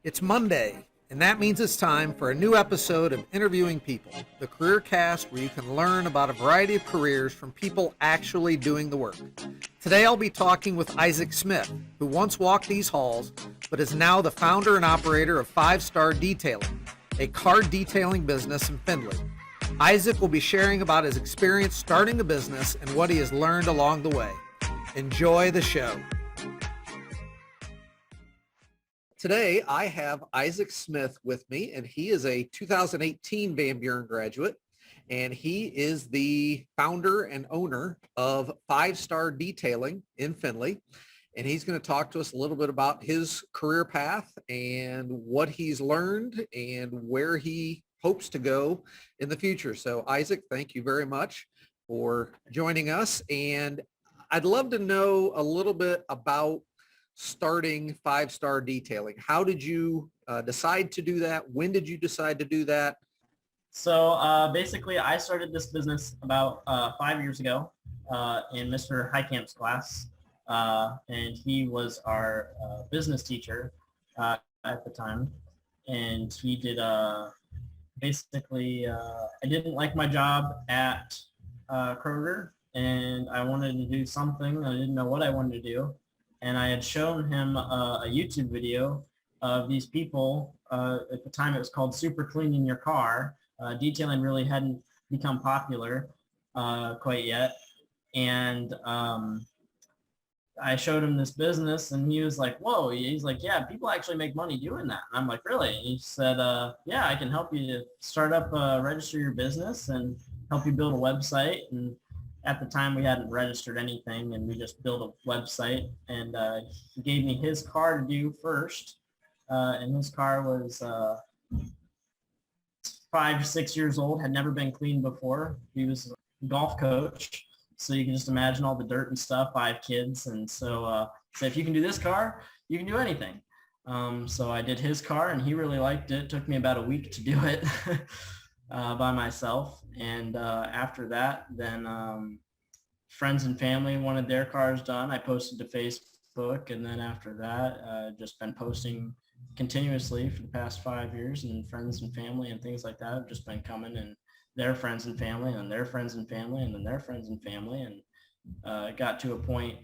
It's Monday, and that means it's time for a new episode of Interviewing People, the careercast where you can learn about a variety of careers from people actually doing the work. Today I'll be talking with Isaac Smith, who once walked these halls, but is now the founder and operator of Five Start Detailing, a car detailing business in Findlay. Isaac will be sharing about his experience starting the business and what he has learned along the way. Enjoy the show. Today, I have Isaac Smith with me, and he is a 2018 Van Buren graduate, and he is the founder and owner of Five Star Detailing in Findlay, and he's going to talk to us a little bit about his career path and what he's learned and where he hopes to go in the future. So, Isaac, thank you very much for joining us, and I'd love to know a little bit about starting Five Star Detailing. How did you decide to do that? When did you decide to do that? So basically, I started this business about 5 years ago in Mr. Highcamp's class, and he was our business teacher at the time. And he did basically, I didn't like my job at Kroger, and I wanted to do something. I didn't know what I wanted to do. And I had shown him a YouTube video of these people. At the time, it was called Super Cleaning Your Car. Detailing really hadn't become popular quite yet. And I showed him this business, and he was like, whoa. He's like, yeah, people actually make money doing that. And I'm like, really? And he said, yeah, I can help you to start up, register your business and help you build a website. And at the time, we hadn't registered anything, and we just built a website. And he gave me his car to do first, and his car was 5 to 6 years old, had never been cleaned before. He was a golf coach, so you can just imagine all the dirt and stuff. 5 kids, and so if you can do this car, you can do anything. So I did his car, and he really liked it. It took me about a week to do it. By myself, and after that, then friends and family wanted their cars done. I posted to Facebook, and then after that, just been posting continuously for the past 5 years, and friends and family and things like that have just been coming, and their friends and family, and their friends and family, and then their friends and family, and it got to a point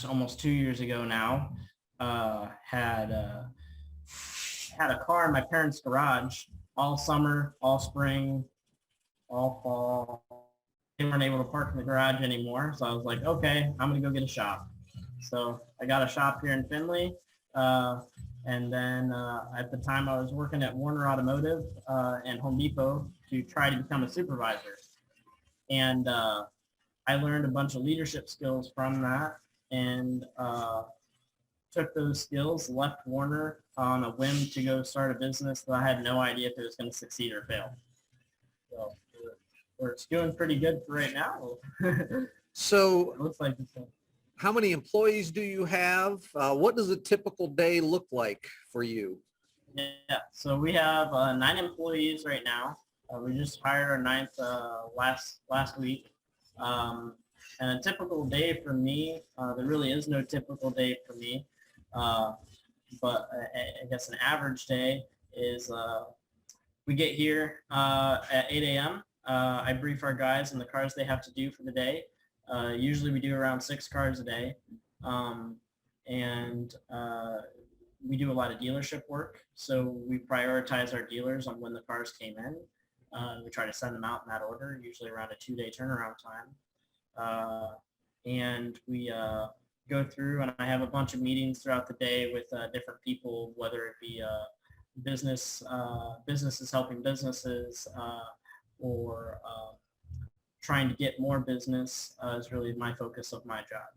almost 2 years ago now, had a car in my parents' garage all summer, all spring, all fall. They weren't able to park in the garage anymore. So I was like, okay, I'm going to go get a shop. So I got a shop here in Findlay. And then at the time I was working at Warner Automotive and Home Depot to try to become a supervisor. And I learned a bunch of leadership skills from that, and took those skills, left Warner on a whim to go start a business that I had no idea if it was going to succeed or fail. So it's doing pretty good for right now. So it looks like it's how many employees do you have? What does a typical day look like for you? Yeah, so we have 9 employees right now. We just hired our 9th last week. And a typical day for me, there really is no typical day for me. But I guess an average day is we get here at 8 a.m. I brief our guys on the cars they have to do for the day. Usually we do around 6 cars a day. And we do a lot of dealership work. So we prioritize our dealers on when the cars came in. We try to send them out in that order, usually around a 2-day turnaround time. And we go through, and I have a bunch of meetings throughout the day with different people, whether it be businesses helping businesses, or trying to get more business is really my focus of my job,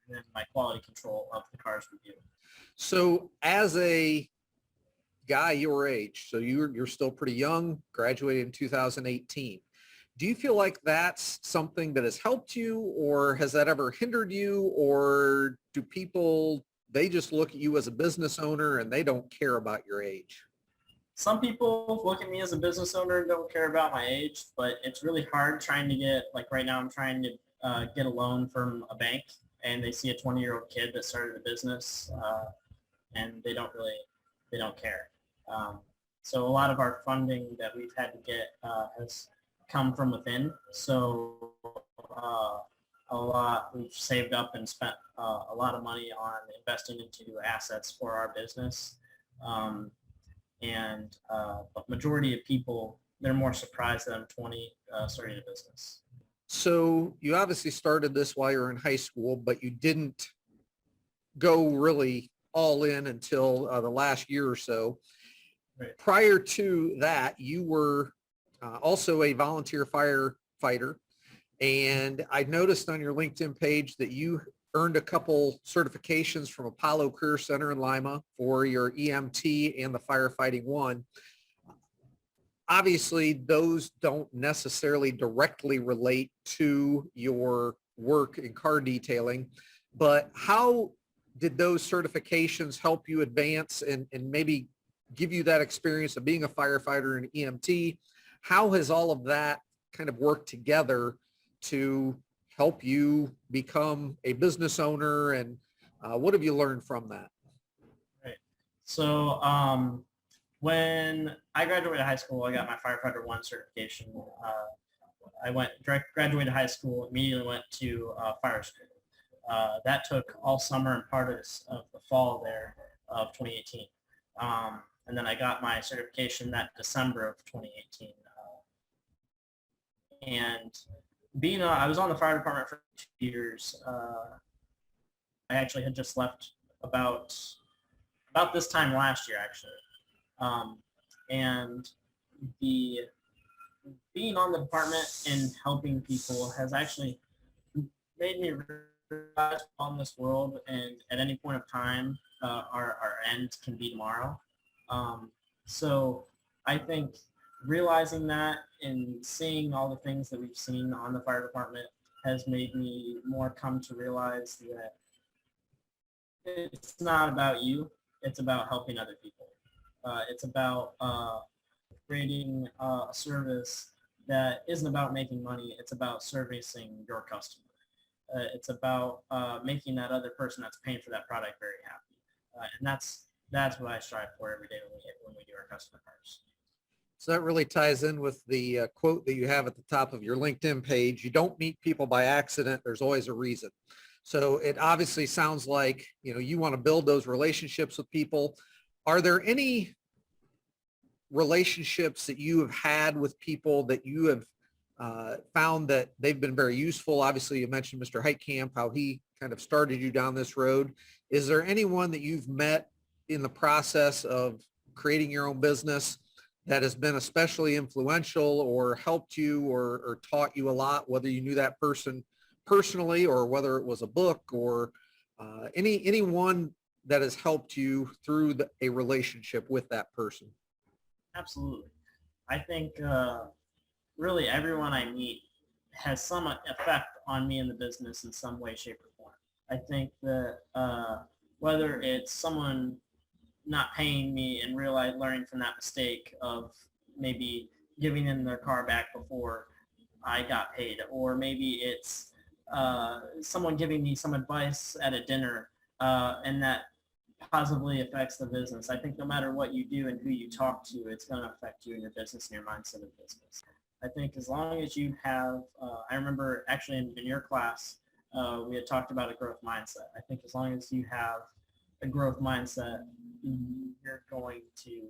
and my quality control of the cars we do. So as a guy your age, so you're still pretty young, graduated in 2018. Do you feel like that's something that has helped you, or has that ever hindered you, or do people, they just look at you as a business owner and they don't care about your age? Some people look at me as a business owner and don't care about my age, but it's really hard trying to get, like right now I'm trying to get a loan from a bank, and they see a 20-year-old kid that started a business and they don't care. So a lot of our funding that we've had to get has come from within. So a lot we've saved up and spent a lot of money on investing into assets for our business. But majority of people, they're more surprised that I'm 20 starting a business. So you obviously started this while you were in high school, but you didn't go really all in until the last year or so. Right. Prior to that, you were also a volunteer firefighter. And I noticed on your LinkedIn page that you earned a couple certifications from Apollo Career Center in Lima for your EMT and the firefighting one. Obviously, those don't necessarily directly relate to your work in car detailing, but how did those certifications help you advance and maybe give you that experience of being a firefighter and EMT? How has all of that kind of worked together to help you become a business owner, and what have you learned from that? Right. So when I graduated high school, I got my firefighter 1 certification. I graduated high school, immediately went to fire school. That took all summer and part of the fall there of 2018. And then I got my certification that December of 2018. And I was on the fire department for 2 years. I actually had just left about this time last year, actually. And being on the department and helping people has actually made me realize on this world, and at any point of time, our end can be tomorrow. So I think realizing that and seeing all the things that we've seen on the fire department has made me more come to realize that it's not about you, it's about helping other people. It's about creating a service that isn't about making money, it's about servicing your customer. It's about making that other person that's paying for that product very happy. And that's what I strive for every day when we do our customer cars. So that really ties in with the quote that you have at the top of your LinkedIn page. You don't meet people by accident. There's always a reason. So it obviously sounds like, you want to build those relationships with people. Are there any relationships that you have had with people that you have found that they've been very useful? Obviously, you mentioned Mr. Heitkamp, how he kind of started you down this road. Is there anyone that you've met in the process of creating your own business that has been especially influential or helped you or taught you a lot, whether you knew that person personally or whether it was a book or anyone that has helped you through a relationship with that person? Absolutely. I think really everyone I meet has some effect on me in the business in some way, shape, or form. I think that whether it's someone not paying me and learning from that mistake of maybe giving them their car back before I got paid, or maybe it's someone giving me some advice at a dinner and that positively affects the business. I think no matter what you do and who you talk to, it's going to affect you and your business and your mindset of business. I think as long as you have, I remember actually in your class, we had talked about a growth mindset. I think as long as you have a growth mindset, you're going to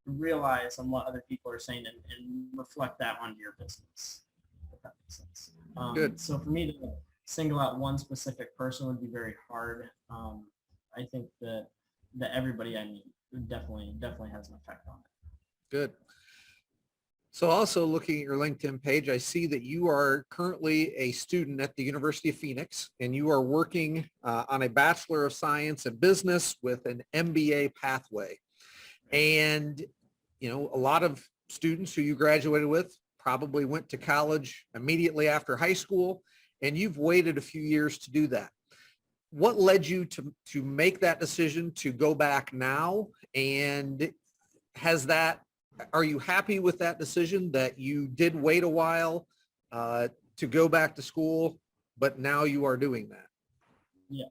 realize on what other people are saying and reflect that onto your business, if that makes sense. Good. So for me to single out one specific person would be very hard. I think that everybody I meet definitely has an effect on it. Good. So also looking at your LinkedIn page, I see that you are currently a student at the University of Phoenix, and you are working on a Bachelor of Science in Business with an MBA pathway. And, a lot of students who you graduated with probably went to college immediately after high school, and you've waited a few years to do that. What led you to make that decision to go back now? And are you happy with that decision that you did wait a while to go back to school, but now you are doing that? Yeah.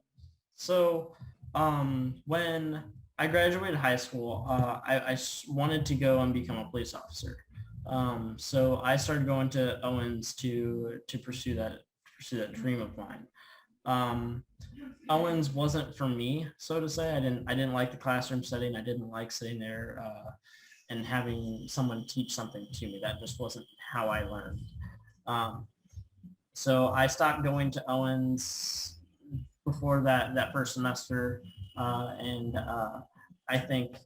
So When I graduated high school, wanted to go and become a police officer. So I started going to Owens to pursue that dream of mine. Um, Owens wasn't for me, so to say. I didn't like the classroom setting. I didn't like sitting there and having someone teach something to me. That just wasn't how I learned. Um, so I stopped going to Owens before that first semester, and I think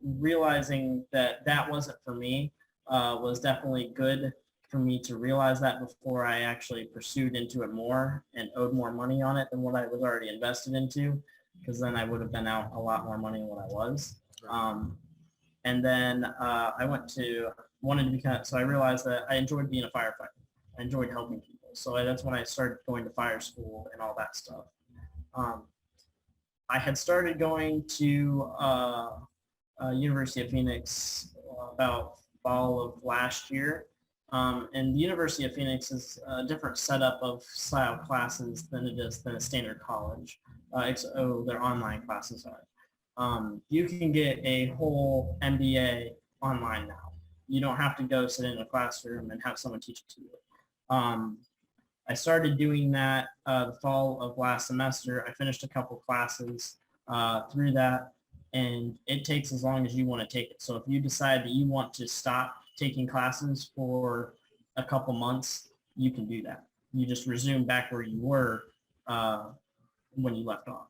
realizing that wasn't for me was definitely good for me to realize that before I actually pursued into it more and owed more money on it than what I was already invested into, because then I would have been out a lot more money than what I was. And then I wanted to become, so I realized that I enjoyed being a firefighter. I enjoyed helping people. So that's when I started going to fire school and all that stuff. Um, I had started going to University of Phoenix about fall of last year. And the University of Phoenix is a different setup of style classes than a standard college. Their online classes are. You can get a whole MBA online now. You don't have to go sit in a classroom and have someone teach it to you. I started doing that the fall of last semester. I finished a couple classes through that, and it takes as long as you want to take it. So if you decide that you want to stop taking classes for a couple months, you can do that. You just resume back where you were when you left off.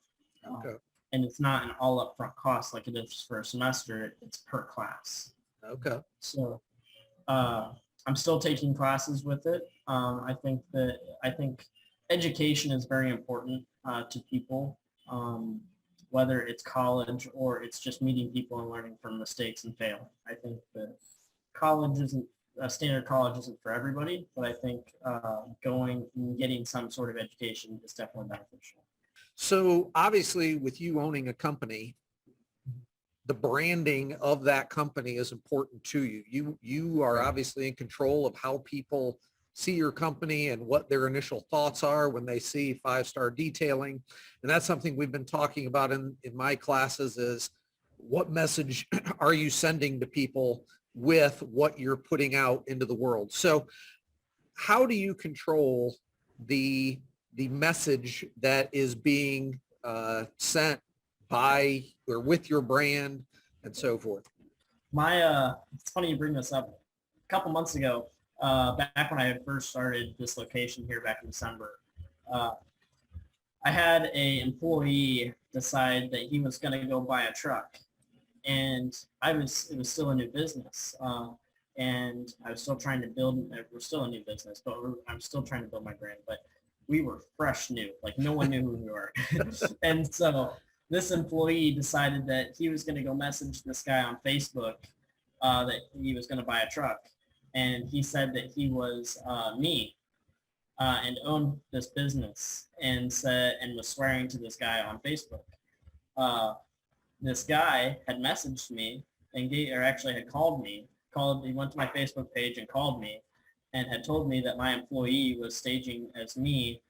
Okay. And it's not an all upfront cost like it is for a semester. It's per class. Okay. So I'm still taking classes with it. I think education is very important to people, whether it's college or it's just meeting people and learning from mistakes and fail. I think that standard college isn't for everybody, but I think going and getting some sort of education is definitely beneficial. So obviously with you owning a company, the branding of that company is important to you. You are obviously in control of how people see your company and what their initial thoughts are when they see Five Star Detailing. And that's something we've been talking about in my classes is what message are you sending to people with what you're putting out into the world? So how do you control the message that is being sent by or with your brand and so forth? It's funny you bring this up. A couple months ago, back when I had first started this location here back in December, I had an employee decide that he was going to go buy a truck, and it was still a new business, and I was still trying to build. We're still a new business, but I'm still trying to build my brand. But we were fresh new, like no one knew who we were, and so this employee decided that he was going to go message this guy on Facebook that he was going to buy a truck, and he said that he was me and owned this business, and was swearing to this guy on Facebook. This guy had messaged me had called me. He went to my Facebook page and called me, and had told me that my employee was staging as me,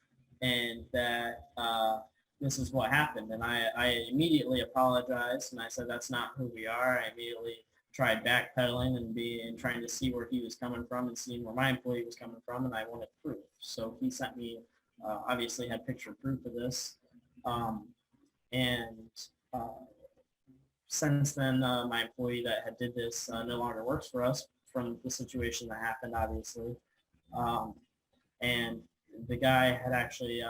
and that this is what happened. And I immediately apologized, and I said that's not who we are. I immediately tried backpedaling and trying to see where he was coming from and seeing where my employee was coming from, and I wanted proof. So he sent me, obviously had picture proof of this. And since then, my employee that had did this no longer works for us from the situation that happened, obviously. And the guy had actually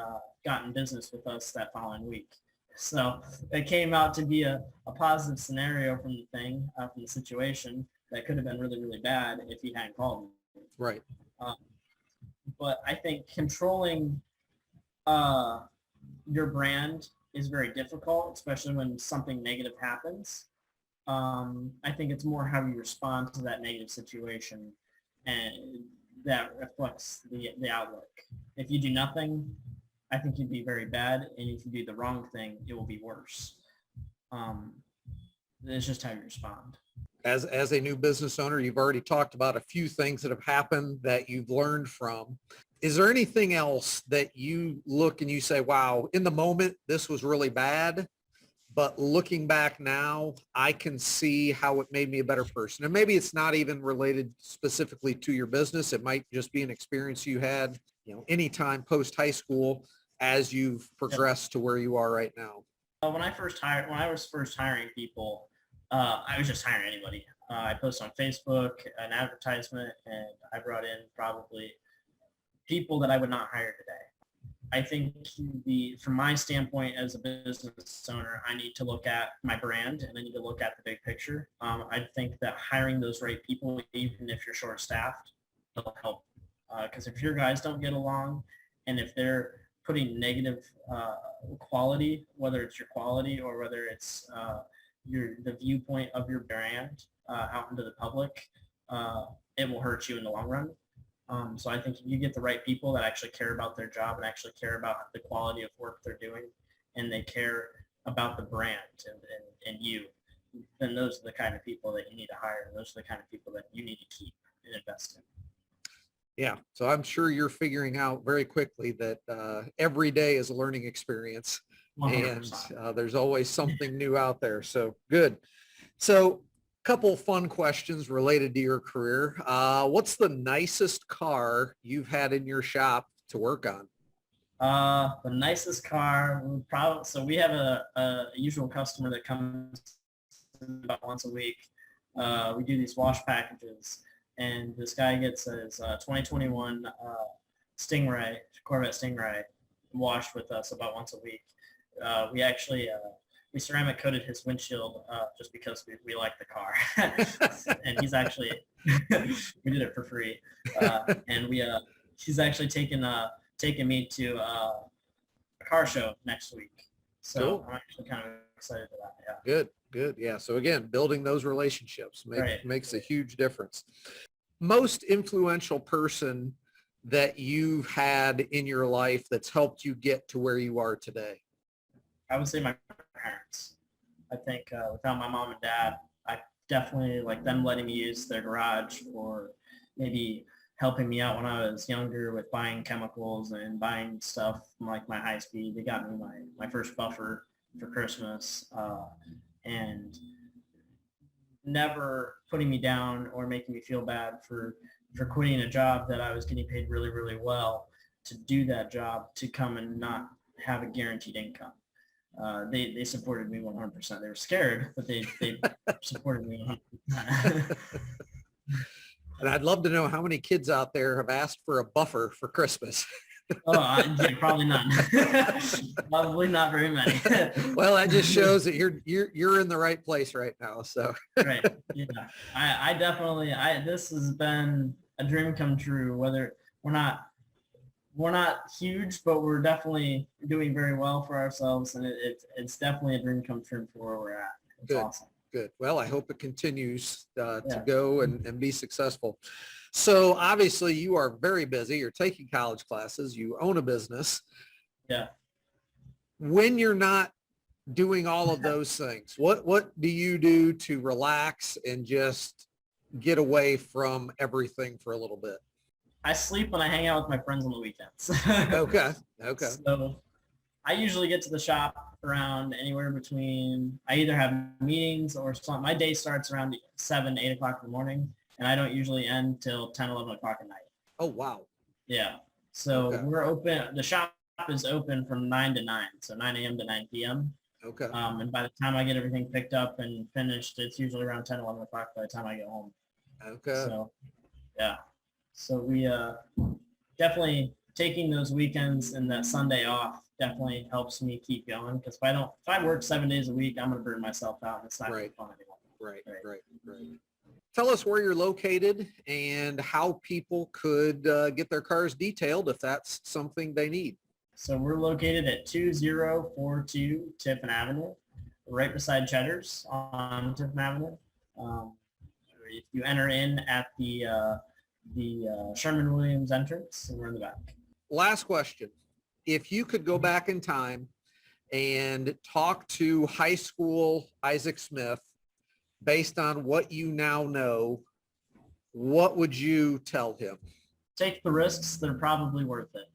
gotten business with us that following week. So it came out to be a positive scenario from the thing, from the situation that could have been really, really bad if he hadn't called me. Right. But I think controlling your brand is very difficult, especially when something negative happens. I think it's more how you respond to that negative situation, and that reflects the outlook. If you do nothing, I think you'd be very bad, and if you do the wrong thing, it will be worse. It's just how you respond. As a new business owner, you've already talked about a few things that have happened that you've learned from. Is there anything else that you look and you say, wow, in the moment, this was really bad, but looking back now, I can see how it made me a better person. And maybe it's not even related specifically to your business. It might just be an experience you had, anytime post high school as you've progressed to where you are right now. When I was first hiring people, I was just hiring anybody. I posted on Facebook an advertisement, and I brought in probably people that I would not hire today. I think from my standpoint as a business owner, I need to look at my brand and I need to look at the big picture. I think that hiring those right people, even if you're short-staffed, will help. Because if your guys don't get along, and if they're putting negative quality, whether it's your quality or whether it's the viewpoint of your brand out into the public, it will hurt you in the long run. So I think if you get the right people that actually care about their job and actually care about the quality of work they're doing, and they care about the brand and you, then those are the kind of people that you need to hire. Those are the kind of people that you need to keep and invest in. Yeah. So I'm sure you're figuring out very quickly that every day is a learning experience 100%. And there's always something new out there. So good. So couple fun questions related to your career. What's the nicest car you've had in your shop to work on? The nicest car, so we have a usual customer that comes about once a week. We do these wash packages, and this guy gets his 2021 Corvette Stingray washed with us about once a week. We actually we ceramic coated his windshield just because we like the car. And he's actually, we did it for free. And he's actually taking me to a car show next week. So cool. I'm actually kind of excited for that. Yeah. Good. Yeah. So again, building those relationships makes a huge difference. Most influential person that you've had in your life that's helped you get to where you are today? I would say my parents. I think without my mom and dad, I definitely like them letting me use their garage, or maybe helping me out when I was younger with buying chemicals and buying stuff like my high speed. They got me my first buffer for Christmas, and never putting me down or making me feel bad for quitting a job that I was getting paid really, really well to do that job, to come and not have a guaranteed income. They supported me 100%. They were scared, but they supported me 100%. And I'd love to know how many kids out there have asked for a buffer for Christmas. Yeah, probably none. Probably not very many. Well, that just shows that you're in the right place right now. So right, yeah. I definitely. This has been a dream come true. Whether we're not huge, but we're definitely doing very well for ourselves, and it's definitely a dream come true for where we're at. It's awesome. Good. Well, I hope it continues to go and be successful. So obviously you are very busy. You're taking college classes. You own a business. Yeah. When you're not doing all of those things, what do you do to relax and just get away from everything for a little bit? I sleep when I hang out with my friends on the weekends. Okay. So I usually get to the shop around anywhere between, I either have meetings or something. My day starts around 7, 8 o'clock in the morning, and I don't usually end till 10, 11 o'clock at night. Oh, wow. Yeah. So we're open. The shop is open from 9 to 9, so 9 a.m. to 9 p.m. Okay. And by the time I get everything picked up and finished, it's usually around 10, 11 o'clock by the time I get home. Okay. So, yeah. So we definitely taking those weekends and that Sunday off definitely helps me keep going, because if I work 7 days a week, I'm going to burn myself out, and it's not really fun anymore. Right. Tell us where you're located and how people could get their cars detailed if that's something they need. So we're located at 2042 Tiffin Avenue, right beside Cheddar's on Tiffin Avenue. If you enter in at the Sherman-Williams entrance, and we're in the back. Last question. If you could go back in time and talk to high school Isaac Smith based on what you now know, what would you tell him? Take the risks. They're probably worth it.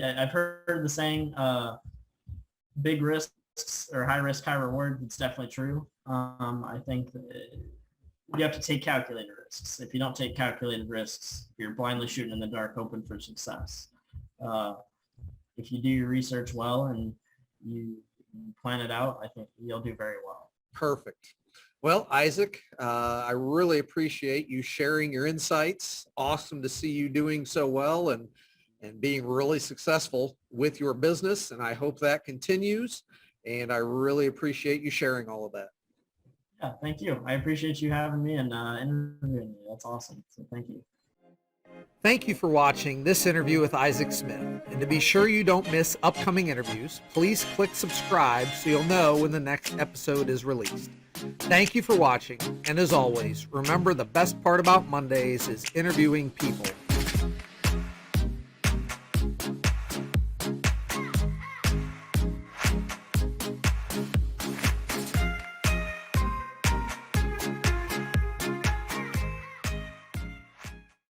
I've heard the saying, big risks, risks or high risk, high reward, it's definitely true. I think that you have to take calculated risks. If you don't take calculated risks, you're blindly shooting in the dark, hoping for success. If you do your research well and you plan it out, I think you'll do very well. Perfect. Well, Isaac, I really appreciate you sharing your insights. Awesome to see you doing so well and being really successful with your business. And I hope that continues. And I really appreciate you sharing all of that. Yeah, thank you. I appreciate you having me and interviewing me. That's awesome. So thank you. Thank you for watching this interview with Isaac Smith. And to be sure you don't miss upcoming interviews, please click subscribe so you'll know when the next episode is released. Thank you for watching. And as always, remember the best part about Mondays is interviewing people